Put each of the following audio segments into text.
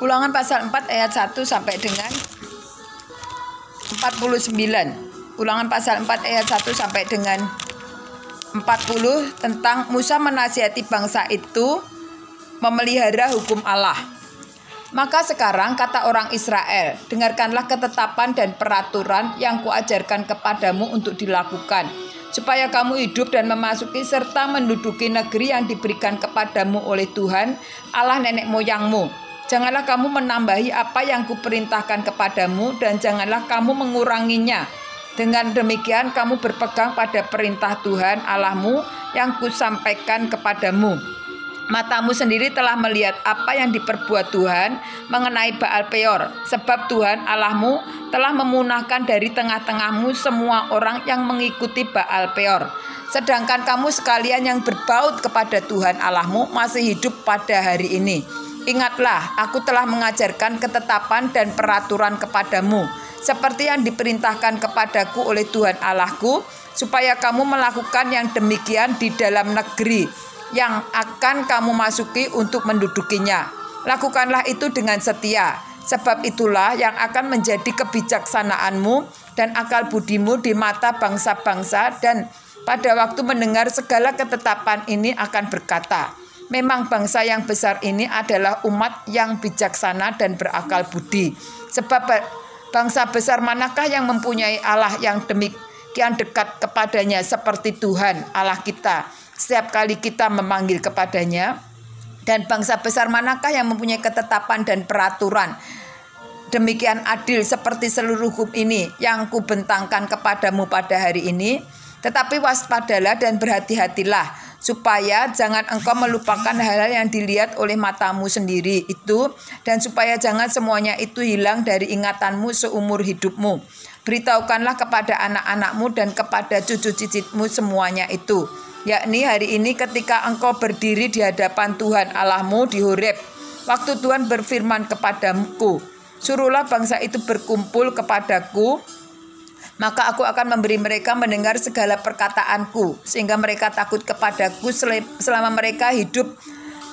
Ulangan pasal 4 ayat 1 sampai dengan 49. Ulangan pasal 4 ayat 1 sampai dengan 40 tentang Musa menasihati bangsa itu memelihara hukum Allah. Maka sekarang kata orang Israel, dengarkanlah ketetapan dan peraturan yang kuajarkan kepadamu untuk dilakukan, supaya kamu hidup dan memasuki serta menduduki negeri yang diberikan kepadamu oleh Tuhan Allah nenek moyangmu. Janganlah kamu menambahi apa yang kuperintahkan kepadamu dan janganlah kamu menguranginya. Dengan demikian kamu berpegang pada perintah Tuhan Allahmu yang kusampaikan kepadamu. Matamu sendiri telah melihat apa yang diperbuat Tuhan mengenai Baal Peor, sebab Tuhan Allahmu telah memunahkan dari tengah-tengahmu semua orang yang mengikuti Baal Peor. Sedangkan kamu sekalian yang berbaut kepada Tuhan Allahmu masih hidup pada hari ini. Ingatlah, aku telah mengajarkan ketetapan dan peraturan kepadamu, seperti yang diperintahkan kepadaku oleh Tuhan Allahku, supaya kamu melakukan yang demikian di dalam negeri yang akan kamu masuki untuk mendudukinya. Lakukanlah itu dengan setia, sebab itulah yang akan menjadi kebijaksanaanmu dan akal budimu di mata bangsa-bangsa, dan pada waktu mendengar segala ketetapan ini akan berkata, memang bangsa yang besar ini adalah umat yang bijaksana dan berakal budi. Sebab bangsa besar manakah yang mempunyai Allah yang demikian dekat kepadanya seperti Tuhan Allah kita setiap kali kita memanggil kepadanya? Dan bangsa besar manakah yang mempunyai ketetapan dan peraturan demikian adil seperti seluruh hukum ini yang kubentangkan kepadamu pada hari ini? Tetapi waspadalah dan berhati-hatilah, supaya jangan engkau melupakan hal-hal yang dilihat oleh matamu sendiri itu, dan supaya jangan semuanya itu hilang dari ingatanmu seumur hidupmu. Beritahukanlah kepada anak-anakmu dan kepada cucu cicitmu semuanya itu, yakni hari ini ketika engkau berdiri di hadapan Tuhan Allahmu di Horeb, waktu Tuhan berfirman kepadaku, suruhlah bangsa itu berkumpul kepadaku, maka aku akan memberi mereka mendengar segala perkataanku, sehingga mereka takut kepadaku selama mereka hidup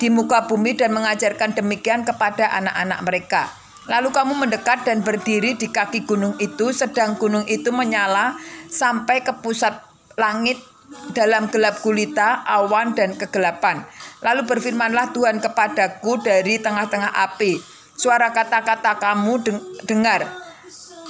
di muka bumi, dan mengajarkan demikian kepada anak-anak mereka. Lalu kamu mendekat dan berdiri di kaki gunung itu, sedang gunung itu menyala sampai ke pusat langit dalam gelap gulita, awan dan kegelapan. Lalu berfirmanlah Tuhan kepadaku dari tengah-tengah api, suara kata-kata kamu dengar,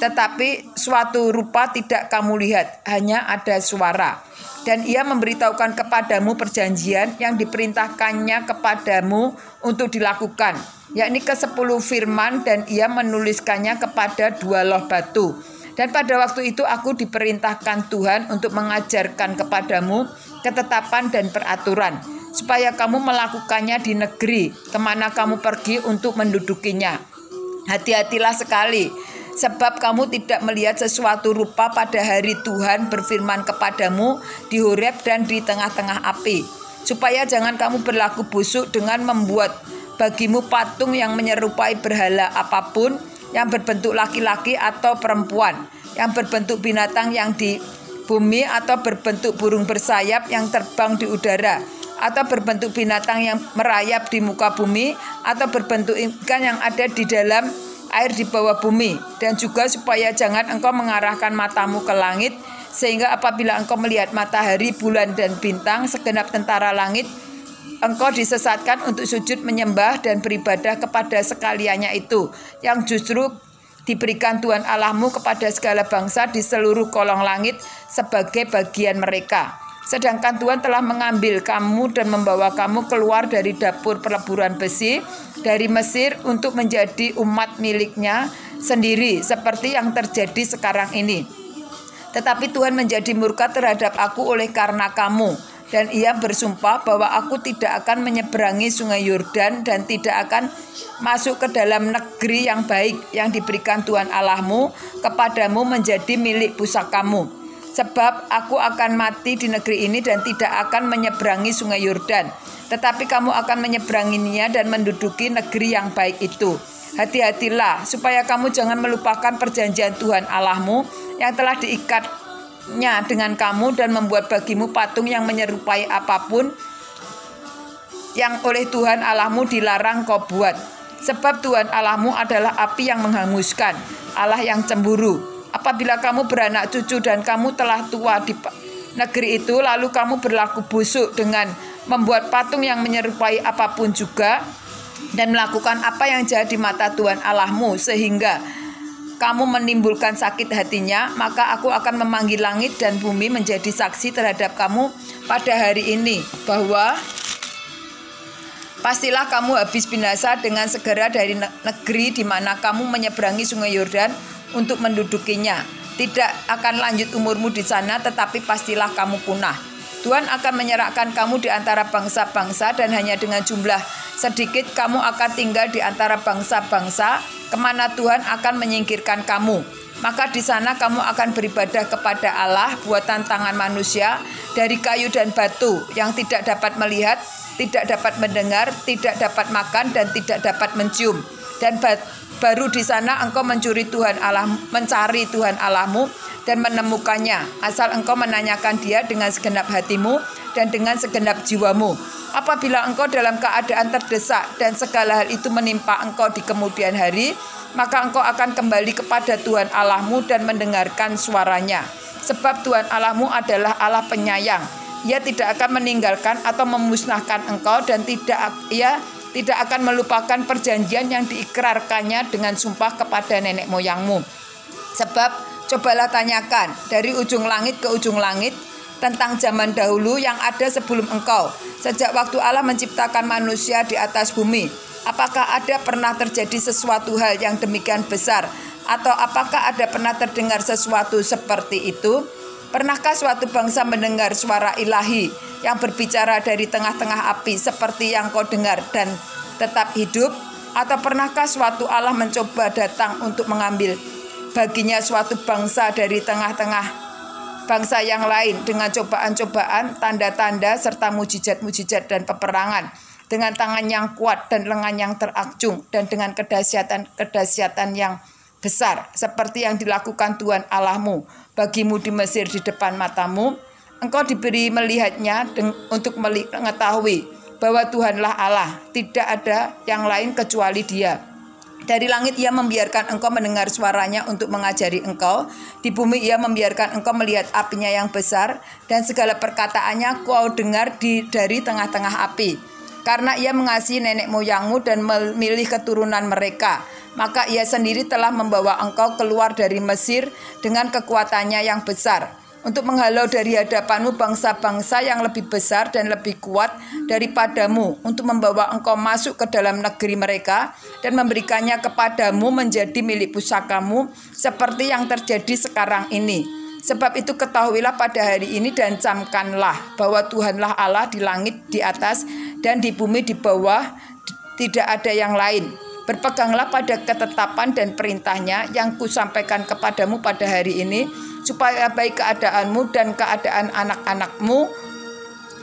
tetapi suatu rupa tidak kamu lihat, hanya ada suara. Dan ia memberitahukan kepadamu perjanjian yang diperintahkannya kepadamu untuk dilakukan, yakni ke-10 firman, dan ia menuliskannya kepada 2 loh batu. Dan pada waktu itu aku diperintahkan Tuhan untuk mengajarkan kepadamu ketetapan dan peraturan, supaya kamu melakukannya di negeri kemana kamu pergi untuk mendudukinya. Hati-hatilah sekali, sebab kamu tidak melihat sesuatu rupa pada hari Tuhan berfirman kepadamu di Horeb dan di tengah-tengah api, supaya jangan kamu berlaku busuk dengan membuat bagimu patung yang menyerupai berhala apapun, yang berbentuk laki-laki atau perempuan, yang berbentuk binatang yang di bumi, atau berbentuk burung bersayap yang terbang di udara, atau berbentuk binatang yang merayap di muka bumi, atau berbentuk ikan yang ada di dalam air di bawah bumi. Dan juga supaya jangan engkau mengarahkan matamu ke langit, sehingga apabila engkau melihat matahari, bulan dan bintang, segenap tentara langit, engkau disesatkan untuk sujud menyembah dan beribadah kepada sekaliannya itu, yang justru diberikan Tuhan Allahmu kepada segala bangsa di seluruh kolong langit sebagai bagian mereka. Sedangkan Tuhan telah mengambil kamu dan membawa kamu keluar dari dapur peleburan besi dari Mesir untuk menjadi umat miliknya sendiri, seperti yang terjadi sekarang ini. Tetapi Tuhan menjadi murka terhadap aku oleh karena kamu, dan ia bersumpah bahwa aku tidak akan menyeberangi sungai Yordan dan tidak akan masuk ke dalam negeri yang baik yang diberikan Tuhan Allahmu kepadamu menjadi milik pusakamu. Sebab aku akan mati di negeri ini dan tidak akan menyeberangi sungai Yordan, tetapi kamu akan menyeberanginya dan menduduki negeri yang baik itu. Hati-hatilah supaya kamu jangan melupakan perjanjian Tuhan Allahmu yang telah diikatnya dengan kamu, dan membuat bagimu patung yang menyerupai apapun yang oleh Tuhan Allahmu dilarang kau buat. Sebab Tuhan Allahmu adalah api yang menghanguskan, Allah yang cemburu. Apabila kamu beranak cucu dan kamu telah tua di negeri itu, lalu kamu berlaku busuk dengan membuat patung yang menyerupai apapun juga, dan melakukan apa yang jahat di mata Tuhan Allahmu, sehingga kamu menimbulkan sakit hatinya, maka aku akan memanggil langit dan bumi menjadi saksi terhadap kamu pada hari ini, bahwa pastilah kamu habis binasa dengan segera dari negeri di mana kamu menyeberangi sungai Yordan untuk mendudukinya. Tidak akan lanjut umurmu di sana, tetapi pastilah kamu punah. Tuhan akan menyerahkan kamu di antara bangsa-bangsa, dan hanya dengan jumlah sedikit kamu akan tinggal di antara bangsa-bangsa kemana Tuhan akan menyingkirkan kamu. Maka di sana kamu akan beribadah kepada Allah buatan tangan manusia dari kayu dan batu, yang tidak dapat melihat, tidak dapat mendengar, tidak dapat makan, dan tidak dapat mencium. Dan baru di sana engkau mencari Tuhan Allahmu dan menemukannya, asal engkau menanyakan Dia dengan segenap hatimu dan dengan segenap jiwamu. Apabila engkau dalam keadaan terdesak dan segala hal itu menimpa engkau di kemudian hari, maka engkau akan kembali kepada Tuhan Allahmu dan mendengarkan suaranya. Sebab Tuhan Allahmu adalah Allah penyayang. Ia tidak akan meninggalkan atau memusnahkan engkau, dan Ia tidak akan melupakan perjanjian yang diikrarkannya dengan sumpah kepada nenek moyangmu. Sebab cobalah tanyakan dari ujung langit ke ujung langit tentang zaman dahulu yang ada sebelum engkau, sejak waktu Allah menciptakan manusia di atas bumi. Apakah ada pernah terjadi sesuatu hal yang demikian besar? Atau apakah ada pernah terdengar sesuatu seperti itu? Pernahkah suatu bangsa mendengar suara ilahi yang berbicara dari tengah-tengah api seperti yang kau dengar dan tetap hidup? Atau pernahkah suatu Allah mencoba datang untuk mengambil baginya suatu bangsa dari tengah-tengah bangsa yang lain dengan cobaan-cobaan, tanda-tanda, serta mujizat-mujizat dan peperangan, dengan tangan yang kuat dan lengan yang teracung, dan dengan kedahsyatan yang besar, seperti yang dilakukan Tuhan Allahmu bagimu di Mesir di depan matamu? Engkau diberi melihatnya untuk mengetahui bahwa Tuhanlah Allah, tidak ada yang lain kecuali Dia. Dari langit Ia membiarkan engkau mendengar suaranya untuk mengajari engkau. Di bumi Ia membiarkan engkau melihat apinya yang besar, dan segala perkataannya kau dengar dari tengah-tengah api. Karena Ia mengasihi nenek moyangmu dan memilih keturunan mereka, maka Ia sendiri telah membawa engkau keluar dari Mesir dengan kekuatannya yang besar, untuk menghalau dari hadapanmu bangsa-bangsa yang lebih besar dan lebih kuat daripadamu, untuk membawa engkau masuk ke dalam negeri mereka dan memberikannya kepadamu menjadi milik pusakamu, seperti yang terjadi sekarang ini. Sebab itu ketahuilah pada hari ini dan camkanlah bahwa Tuhanlah Allah di langit di atas dan di bumi di bawah, tidak ada yang lain. Berpeganglah pada ketetapan dan perintahnya yang kusampaikan kepadamu pada hari ini, supaya baik keadaanmu dan keadaan anak-anakmu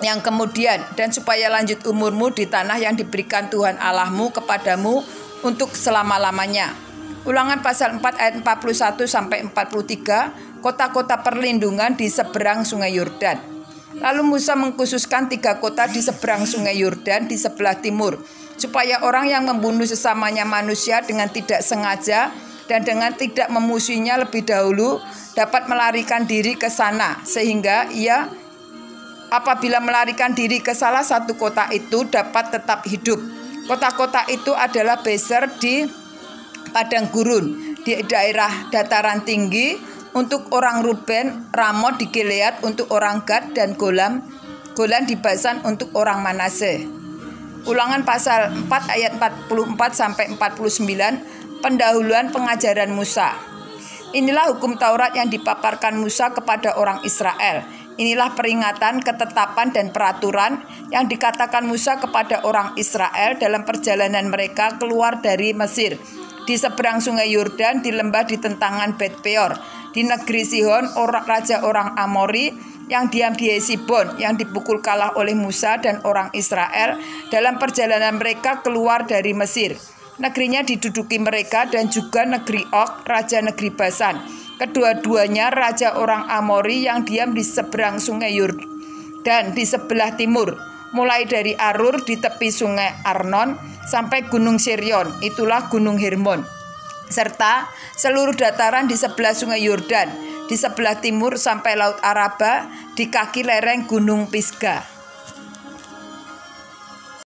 yang kemudian, dan supaya lanjut umurmu di tanah yang diberikan Tuhan Allahmu kepadamu untuk selama-lamanya. Ulangan pasal 4 ayat 41-43, kota-kota perlindungan di seberang sungai Yordan. Lalu Musa mengkhususkan 3 kota di seberang sungai Yordan di sebelah timur, supaya orang yang membunuh sesamanya manusia dengan tidak sengaja dan dengan tidak memusuhinya lebih dahulu dapat melarikan diri ke sana, sehingga ia apabila melarikan diri ke salah satu kota itu dapat tetap hidup. Kota-kota itu adalah Beser di padang gurun, di daerah dataran tinggi untuk orang Ruben, Ramot di Gilead untuk orang Gad, dan Golan di Basan untuk orang Manase. Ulangan pasal 4 ayat 44-49, pendahuluan pengajaran Musa. Inilah hukum Taurat yang dipaparkan Musa kepada orang Israel. Inilah peringatan, ketetapan, dan peraturan yang dikatakan Musa kepada orang Israel dalam perjalanan mereka keluar dari Mesir, di seberang sungai Yordan, di lembah di tentangan Bet Peor, di negeri Sihon, raja orang Amori, yang diam di Hesibon, yang dipukul kalah oleh Musa dan orang Israel dalam perjalanan mereka keluar dari Mesir. Negerinya diduduki mereka, dan juga negeri Og, raja negeri Basan. Kedua-duanya raja orang Amori yang diam di seberang sungai Yordan di sebelah timur. mulai dari Arur di tepi sungai Arnon sampai Gunung Sirion, itulah Gunung Hermon, serta seluruh dataran di sebelah sungai Yordan, di sebelah timur sampai Laut Araba, di kaki lereng Gunung Pisgah.